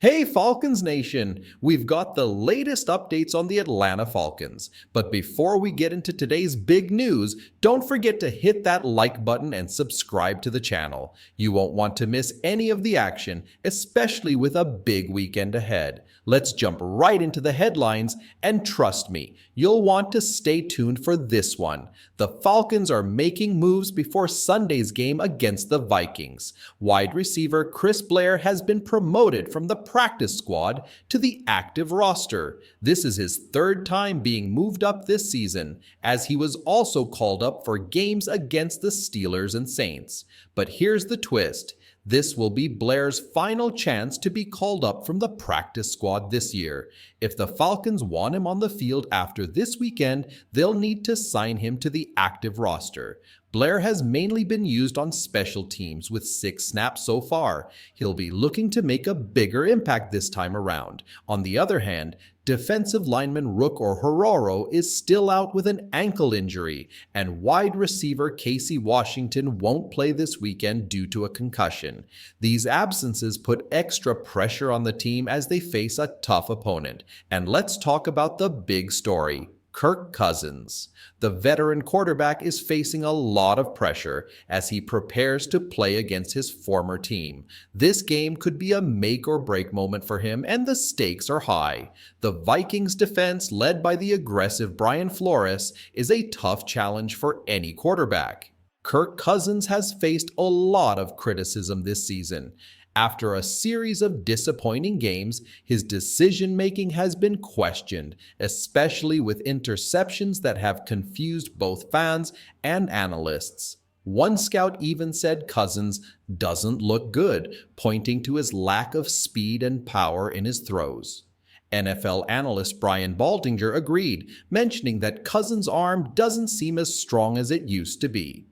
Hey Falcons Nation! We've got the latest updates on the Atlanta Falcons. But before we get into today's big news, don't forget to hit that like button and subscribe to the channel. You won't want to miss any of the action, especially with a big weekend ahead. Let's jump right into the headlines, and trust me, you'll want to stay tuned for this one. The Falcons are making moves before Sunday's game against the Vikings. Wide receiver Chris Blair has been promoted from the practice squad to the active roster. This is his third time being moved up this season, as he was also called up for games against the Steelers and Saints. But here's the twist. This will be Blair's final chance to be called up from the practice squad this year. If the Falcons want him on the field after this weekend, they'll need to sign him to the active roster. Blair has mainly been used on special teams with 6 snaps so far. He'll be looking to make a bigger impact this time around. On the other hand, defensive lineman Rook or Hororo is still out with an ankle injury, and wide receiver Casey Washington won't play this weekend due to a concussion. These absences put extra pressure on the team as they face a tough opponent. And let's talk about the big story. Kirk Cousins. The veteran quarterback is facing a lot of pressure as he prepares to play against his former team. This game could be a make or break moment for him, and the stakes are high. The Vikings defense, led by the aggressive Brian Flores, is a tough challenge for any quarterback. Kirk Cousins has faced a lot of criticism this season. After a series of disappointing games, his decision-making has been questioned, especially with interceptions that have confused both fans and analysts. One scout even said Cousins doesn't look good, pointing to his lack of speed and power in his throws. NFL analyst Brian Baldinger agreed, mentioning that Cousins' arm doesn't seem as strong as it used to be.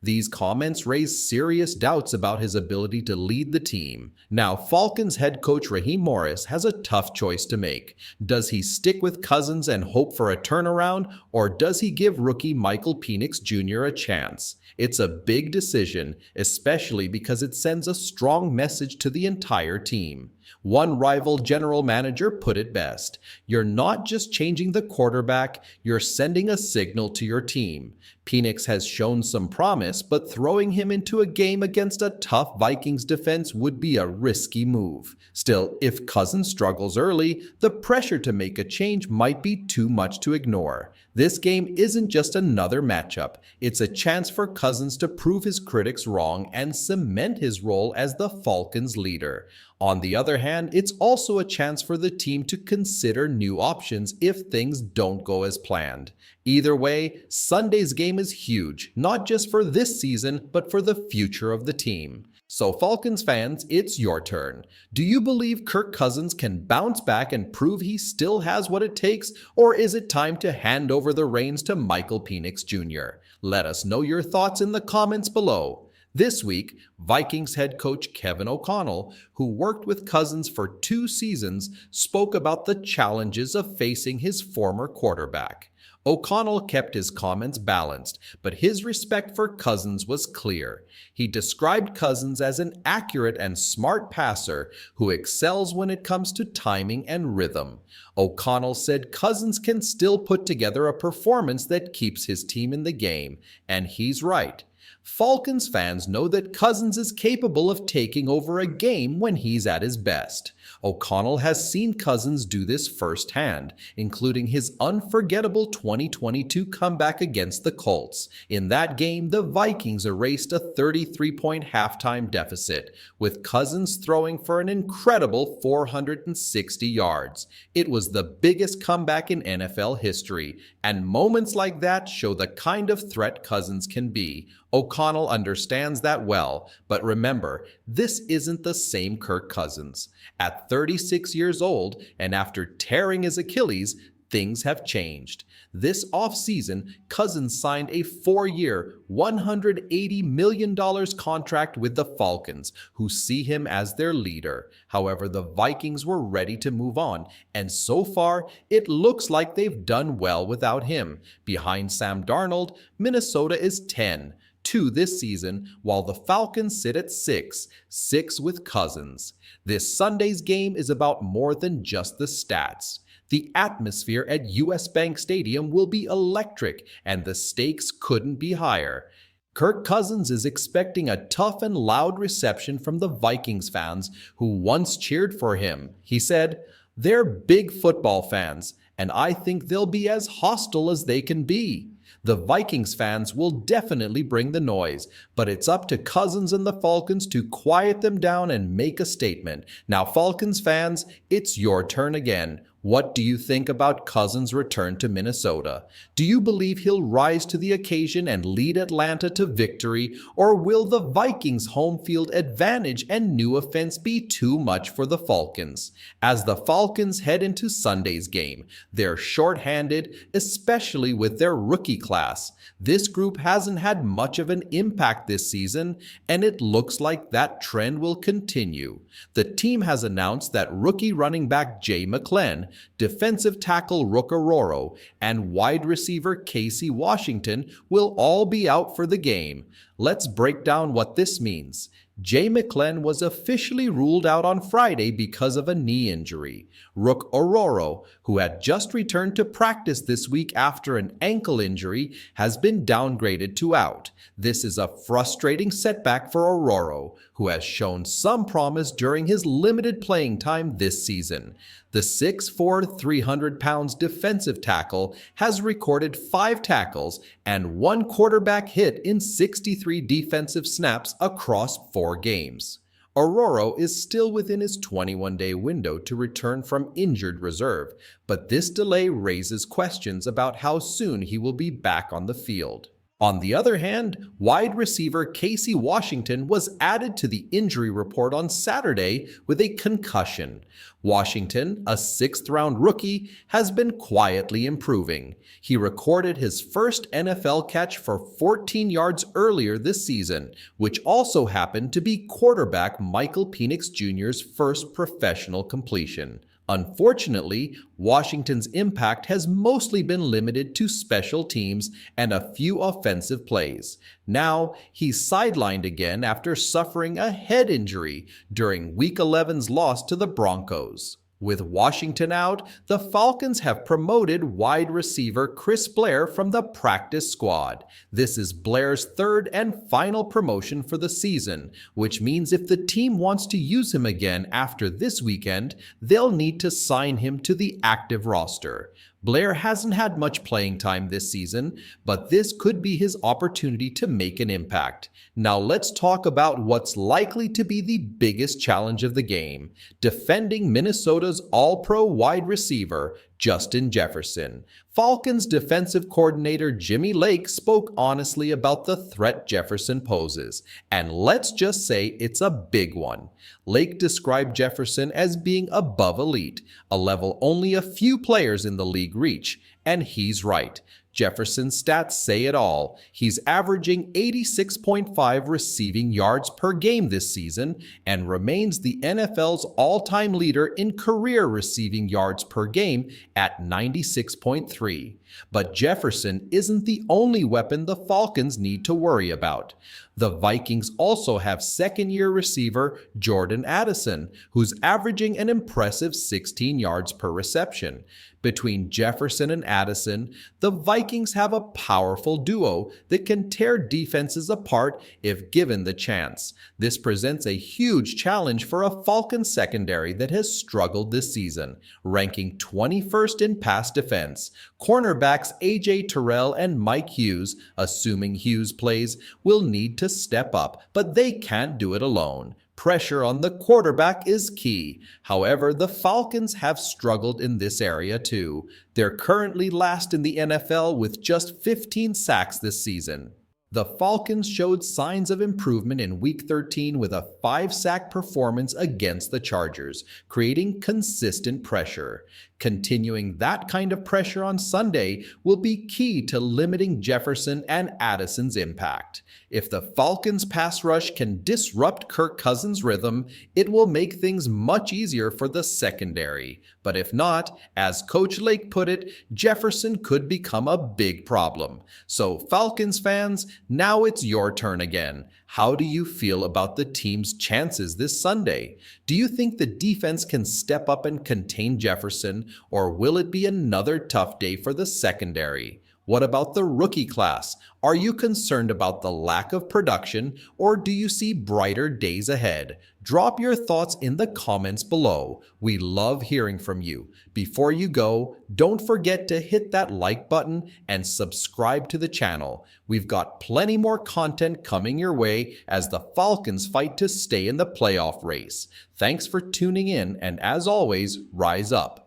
These comments raise serious doubts about his ability to lead the team. Now, Falcons head coach Raheem Morris has a tough choice to make. Does he stick with Cousins and hope for a turnaround, or does he give rookie Michael Penix Jr. a chance? It's a big decision, especially because it sends a strong message to the entire team. One rival general manager put it best. You're not just changing the quarterback, you're sending a signal to your team. Penix has shown some promise, but throwing him into a game against a tough Vikings defense would be a risky move. Still, if Cousins struggles early, the pressure to make a change might be too much to ignore. This game isn't just another matchup. It's a chance for Cousins to prove his critics wrong and cement his role as the Falcons' leader. On the other hand, it's also a chance for the team to consider new options if things don't go as planned. Either way, Sunday's game is huge, not just for this season, but for the future of the team. So Falcons fans, it's your turn. Do you believe Kirk Cousins can bounce back and prove he still has what it takes, or is it time to hand over the reins to Michael Penix Jr.? Let us know your thoughts in the comments below. This week, Vikings head coach Kevin O'Connell, who worked with Cousins for 2 seasons, spoke about the challenges of facing his former quarterback. O'Connell kept his comments balanced, but his respect for Cousins was clear. He described Cousins as an accurate and smart passer who excels when it comes to timing and rhythm. O'Connell said Cousins can still put together a performance that keeps his team in the game, and he's right. Falcons fans know that Cousins is capable of taking over a game when he's at his best. O'Connell has seen Cousins do this firsthand, including his unforgettable 2022 comeback against the Colts. In that game, the Vikings erased a 33-point halftime deficit, with Cousins throwing for an incredible 460 yards. It was the biggest comeback in NFL history, and moments like that show the kind of threat Cousins can be. O'Connell understands that well, but remember, this isn't the same Kirk Cousins. At 36 years old, and after tearing his Achilles, things have changed. This offseason, Cousins signed a 4-year, $180 million contract with the Falcons, who see him as their leader. However, the Vikings were ready to move on, and so far, it looks like they've done well without him. Behind Sam Darnold, Minnesota is 10. 2 this season, while the Falcons sit at 6, 6 with Cousins. This Sunday's game is about more than just the stats. The atmosphere at US Bank Stadium will be electric, and the stakes couldn't be higher. Kirk Cousins is expecting a tough and loud reception from the Vikings fans who once cheered for him. He said, "They're big football fans, and I think they'll be as hostile as they can be." The Vikings fans will definitely bring the noise, but it's up to Cousins and the Falcons to quiet them down and make a statement. Now, Falcons fans, it's your turn again. What do you think about Cousins' return to Minnesota? Do you believe he'll rise to the occasion and lead Atlanta to victory, or will the Vikings' home field advantage and new offense be too much for the Falcons? As the Falcons head into Sunday's game, they're short-handed, especially with their rookie class. This group hasn't had much of an impact this season, and it looks like that trend will continue. The team has announced that rookie running back Jay McClellan, defensive tackle Rook Ororo, and wide receiver Casey Washington will all be out for the game. Let's break down what this means. Jay McClellan was officially ruled out on Friday because of a knee injury. Rook Ororo, who had just returned to practice this week after an ankle injury, has been downgraded to out. This is a frustrating setback for Ororo, who has shown some promise during his limited playing time this season. The 6'4", 300-pound defensive tackle has recorded 5 tackles and 1 quarterback hit in 63 defensive snaps across 4 games. Ororo is still within his 21-day window to return from injured reserve, but this delay raises questions about how soon he will be back on the field. On the other hand, wide receiver Casey Washington was added to the injury report on Saturday with a concussion. Washington, a 6th-round rookie, has been quietly improving. He recorded his first NFL catch for 14 yards earlier this season, which also happened to be quarterback Michael Penix Jr.'s first professional completion. Unfortunately, Washington's impact has mostly been limited to special teams and a few offensive plays. Now, he's sidelined again after suffering a head injury during Week 11's loss to the Broncos. With Washington out, the Falcons have promoted wide receiver Chris Blair from the practice squad. This is Blair's 3rd and final promotion for the season, which means if the team wants to use him again after this weekend, they'll need to sign him to the active roster. Blair hasn't had much playing time this season, but this could be his opportunity to make an impact. Now let's talk about what's likely to be the biggest challenge of the game: defending Minnesota's All-Pro wide receiver, Justin Jefferson. Falcons defensive coordinator Jimmy Lake spoke honestly about the threat Jefferson poses, and let's just say it's a big one. Lake described Jefferson as being above elite, a level only a few players in the league reach, and he's right. Jefferson's stats say it all. He's averaging 86.5 receiving yards per game this season and remains the NFL's all-time leader in career receiving yards per game at 96.3. But Jefferson isn't the only weapon the Falcons need to worry about. The Vikings also have second-year receiver Jordan Addison, who's averaging an impressive 16 yards per reception. Between Jefferson and Addison, the Vikings have a powerful duo that can tear defenses apart if given the chance. This presents a huge challenge for a Falcons secondary that has struggled this season, ranking 21st in pass defense. Cornerbacks A.J. Terrell and Mike Hughes, assuming Hughes plays, will need to step up, but they can't do it alone. Pressure on the quarterback is key. However, the Falcons have struggled in this area too. They're currently last in the NFL with just 15 sacks this season. The Falcons showed signs of improvement in Week 13 with a 5-sack performance against the Chargers, creating consistent pressure. Continuing that kind of pressure on Sunday will be key to limiting Jefferson and Addison's impact. If the Falcons' pass rush can disrupt Kirk Cousins' rhythm, it will make things much easier for the secondary. But if not, as Coach Lake put it, Jefferson could become a big problem. So Falcons fans, Now it's your turn again. How do you feel about the team's chances this Sunday? Do you think the defense can step up and contain Jefferson, or will it be another tough day for the secondary? What about the rookie class? Are you concerned about the lack of production, or do you see brighter days ahead? Drop your thoughts in the comments below. We love hearing from you. Before you go, don't forget to hit that like button and subscribe to the channel. We've got plenty more content coming your way as the Falcons fight to stay in the playoff race. Thanks for tuning in, and as always, rise up.